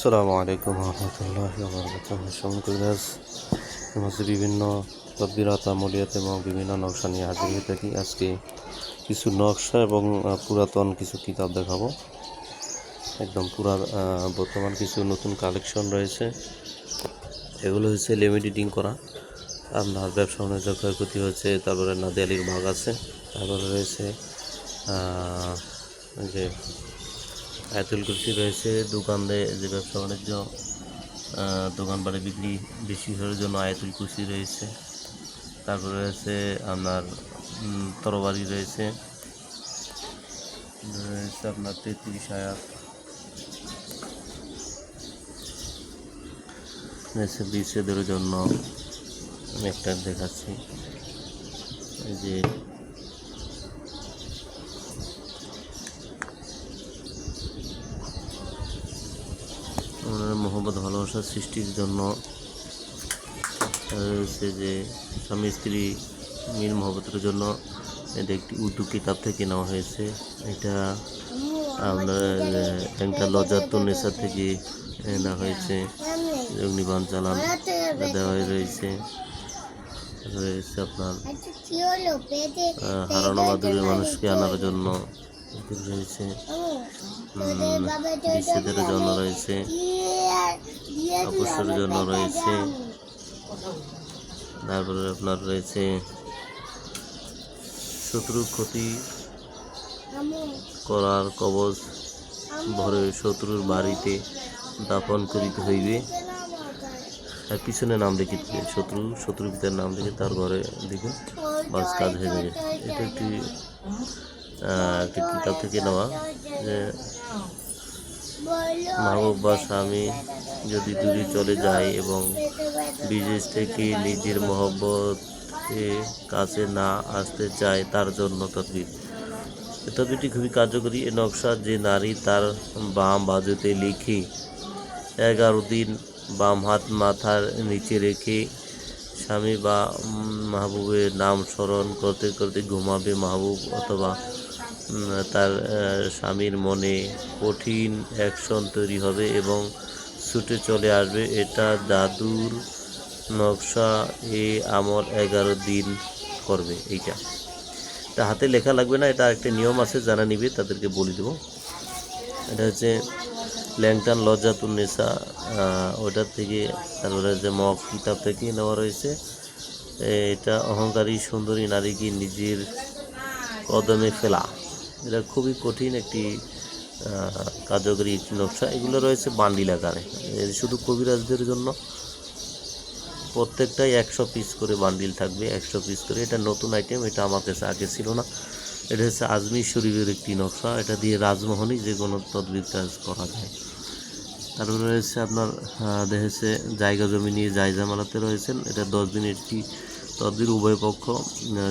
আসসালামু আলাইকুম রহমতুল্লাহি ওয়া বারাকাতুহু। সমকাজ মাঝে বিভিন্ন তদবিরাত আমলিয়াত এবং বিভিন্ন নকশা নিয়ে হাজির হয়ে থাকি। আজকে কিছু নকশা এবং পুরাতন কিছু কিতাব দেখাবো। একদম বর্তমান কিছু নতুন কালেকশন রয়েছে। এগুলো হচ্ছে লেমিনেটিং করা, আপনার ব্যবসা বাণিজ্য ক্ষয়ক্ষতি হচ্ছে। তারপরে নাদিয়ালির ভাগ আছে। তারপরে রয়েছে যে আয়াতুল কুরসি রয়েছে। দোকানে যে ব্যবসা বাণিজ্য দোকান বাড়ি বিক্রি বেশি হওয়ার জন্য আয়াতুল কুরসি রয়েছে। তারপরে রয়েছে আপনার তরবারি রয়েছে আপনার 33 আয়াত রয়েছে। বিচ্ছেদের জন্য আমি একটা দেখাচ্ছি। এই যে মোহাম্মদ ভালোবাসা সৃষ্টির জন্য রয়েছে যে স্বামী স্ত্রী মিল মহব্বতের জন্য। এটা একটি উর্দু কিতাব থেকে নেওয়া হয়েছে। এটা আপনার একটা লজ্জাতুন্নেসা থেকে নেওয়া হয়েছে। অগ্নিবাণ চালান দেওয়া রয়েছে আপনার হারানো বা দূরের মানুষকে আনার জন্য রয়েছে। বিচ্ছেদের জন্য রয়েছে, অবসরের জন্য রয়েছে। তারপরে আপনার রয়েছে শত্রু ক্ষতি করার কবচ ভরে শত্রুর বাড়িতে দাপন করিতে হইবে। পিছনে নাম লিখে দিবে, শত্রুর পিতার নাম লিখে তার ঘরে দিবেন, বাস কাজ হয়ে যাবে। এটা একটি কিতাব থেকে নেওয়া, যে মাহবুব বা স্বামী যদি দূরে চলে যায় এবং বিদেশ থেকে নিজের মহব্বতের কাছে না আসতে চায়, তার জন্য তদবির। তদবিরটি খুবই কার্যকরী। এ নকশা যে নারী তার বাম বাজুতে লিখে 11 দিন বাম হাত মাথার নিচে রেখে স্বামী বা মাহবুবের নাম স্মরণ করতে করতে ঘুমাবে, মাহবুব অথবা তার স্বামীর মনে কঠিন অ্যাকশন তৈরি হবে এবং ছুটে চলে আসবে। এটা জাদুর নকশা। এ আমল 11 দিন করবে। এটা হাতে লেখা লাগবে না, এটা একটা নিয়ম আছে, যারা নিবে তাদেরকে বলে দেবো। এটা হচ্ছে ল্যাংটান লজ্জাতুন্নেসা, ওটার থেকে। তারপরে যে মক কিতাব থেকে নেওয়া রয়েছে। এটা অহংকারী সুন্দরী নারীকে নিজের কদমে ফেলা। এটা খুবই কঠিন একটি কার্যকরী একটি নকশা। এগুলো রয়েছে বান্ডিল আকারে, শুধু কবিরাজদের জন্য। প্রত্যেকটাই 100 পিস করে বান্ডিল থাকবে, 100 পিস করে। এটা নতুন আইটেম, এটা আমার কাছে আগে ছিল না। এটা হচ্ছে আজমির শরীফের একটি নকশা। এটা দিয়ে রাজমোহনী যে কোনো তদবির কাজ করা যায়। তারপরে রয়েছে আপনার দেখেছে জায়গা জমি নিয়ে জায়জামালাতে রয়েছেন। এটা 10 দিনের একটি তদবির, উভয় পক্ষ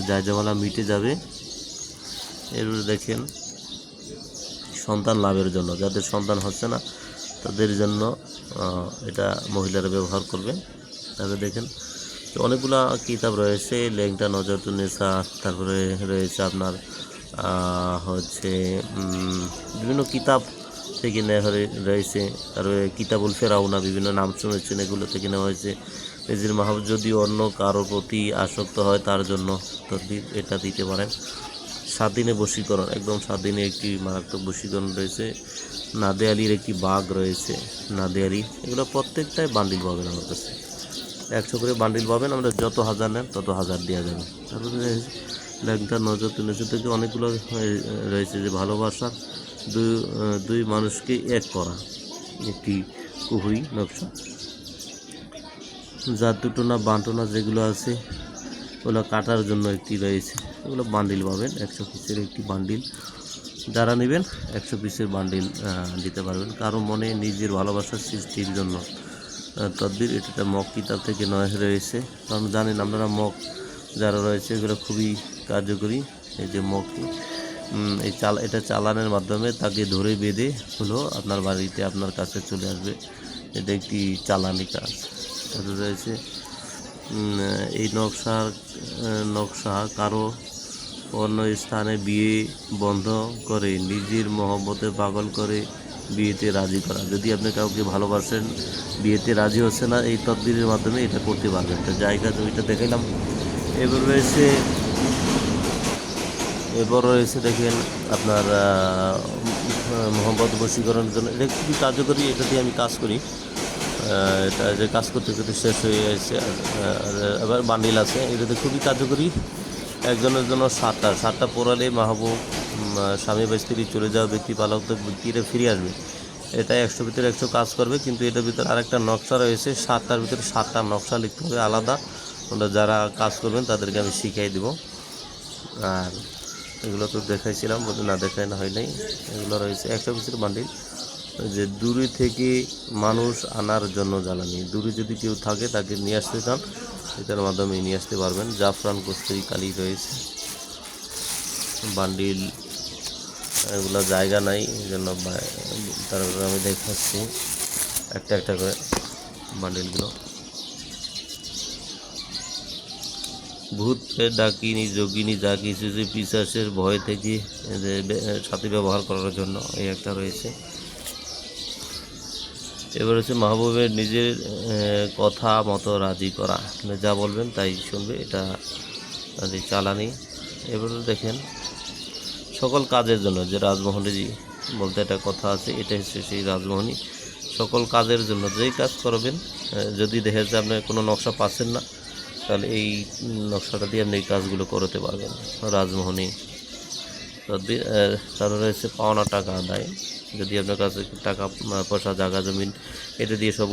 জায়জামালা মিটে যাবে। এরপরে দেখেন সন্তান লাভের জন্য, যাদের সন্তান হচ্ছে না তাদের জন্য এটা মহিলারা ব্যবহার করবে। তারপরে দেখেন অনেকগুলা কিতাব রয়েছে, ল্যাংটা নজরতুন্নেসা। তারপরে রয়েছে আপনার হচ্ছে বিভিন্ন কিতাব থেকে নেওয়া রয়েছে। তারপরে কিতাবুল ফেরাউনা, বিভিন্ন নাম শুনেছেন, এগুলো থেকে নেওয়া হয়েছে। নিজের মাহবুব যদি অন্য কারোর প্রতি আসক্ত হয় তার জন্য তদবির এটা দিতে পারেন। 7 দিনে বশীকরণ, একদম 7 দিনে একটি মারাত্মক বশীকরণ রয়েছে। নাদিয়ালির একটি বাঘ রয়েছে, নাদিয়ালি। এগুলো প্রত্যেকটাই বান্ডিল পাবেন আমার কাছে, 100 করে বান্ডিল পাবেন। আমরা যত হাজার নেন তত হাজার দেওয়া যাবে। তারপরে ল্যাংটা নজরতুন্নেসা থেকে অনেকগুলো রয়েছে, যে ভালোবাসা দুই মানুষকে এক করা, একটি কুহুই নকশা। জাদুটোনা বান্টনা যেগুলো আছে ওগুলো কাটার জন্য একটি রয়েছে। ওগুলো বান্ডিল পাবেন, 100 পিসের একটি বান্ডিল। যারা নেবেন 100 পিসের বান্ডিল দিতে পারবেন। কারো মনে নিজের ভালোবাসার সৃষ্টির জন্য তদবির। এটা মক কিতাব থেকে নেওয়া রয়েছে। কারণ জানেন আপনারা মক যারা রয়েছে এগুলো খুবই কার্যকরী। এই যে মক, এটা চালানের মাধ্যমে তাকে ধরে বেঁধে হলো আপনার বাড়িতে আপনার কাছে চলে আসবে। এটা একটি চালানি কাজ। তারপরে রয়েছে এই নকশা কারো অন্য স্থানে বিয়ে বন্ধ করে, নিজের মহব্বতে পাগল করে বিয়েতে রাজি করা। যদি আপনি কাউকে ভালোবাসেন, বিয়েতে রাজি হচ্ছে না, এই তদবিরের মাধ্যমে এটা করতে পারবেন। তো জায়গা জমিটা দেখাইলাম। এবার রয়েছে দেখেন আপনার মোহাম্মদ বশীকরণের জন্য এটা খুবই কার্যকরী। এটা দিয়ে আমি কাজ করি। এটা যে কাজ করতে করতে শেষ হয়ে গেছে। আবার বান্ডিল আছে, এটাতে খুবই কার্যকরী। একজনের জন্য সাতটা পড়ালে মাহবুব স্বামী বা স্ত্রী চলে যাওয়া ব্যক্তি পালক ব্যক্তিরা ফিরে আসবে। এটা 100 ভিতরে 100 কাজ করবে, কিন্তু এটার ভিতরে আরেকটা নকশা রয়েছে। 7টার ভিতরে 7টা নকশা লিখতে হবে আলাদা। ওটা যারা কাজ করবেন তাদেরকে আমি শিখিয়ে দেব। আর এগুলো তো দেখাইছিলাম, বলতে না দেখাই না হয় নাই। এগুলো রয়েছে 100 পিসের বান্ডিল। যে দূরে থেকে মানুষ আনার জন্য জ্বালানি, দূরে যদি কেউ থাকে তাকে নিয়ে আসতে চান, এটার মাধ্যমে নিয়ে আসতে পারবেন। জাফরান কস্তুরি কালি রয়েছে বান্ডিল। এগুলো জায়গা নাই, এই জন্য তারপরে আমি দেখাচ্ছি একটা একটা করে বান্ডিলগুলো। ভূত ডাকিনী যোগিনী যা কিছু যে পিশাচের ভয় থেকে সাথে ব্যবহার করার জন্য এই একটা রয়েছে। এবার হচ্ছে মাহবুবের নিজের কথা মতো রাজি করা, মানে যা বলবেন তাই শুনবে, এটা চালানি। এবার দেখেন সকল কাজের জন্য যে রাজমোহনী বলতে একটা কথা আছে, এটা হচ্ছে সেই রাজমোহনী। সকল কাজের জন্য যেই কাজ করবেন, যদি দেখে যে আপনি কোনো নকশা পাচ্ছেন না, তাহলে এই নকশাটা দিয়ে আপনি এই কাজগুলো করতে পারবেন। রাজমোহনী তারপরে হচ্ছে পাওনা টাকা আদায়। যদি আপনার কাছে টাকা পয়সা জায়গা জমিন এটা দিয়ে সব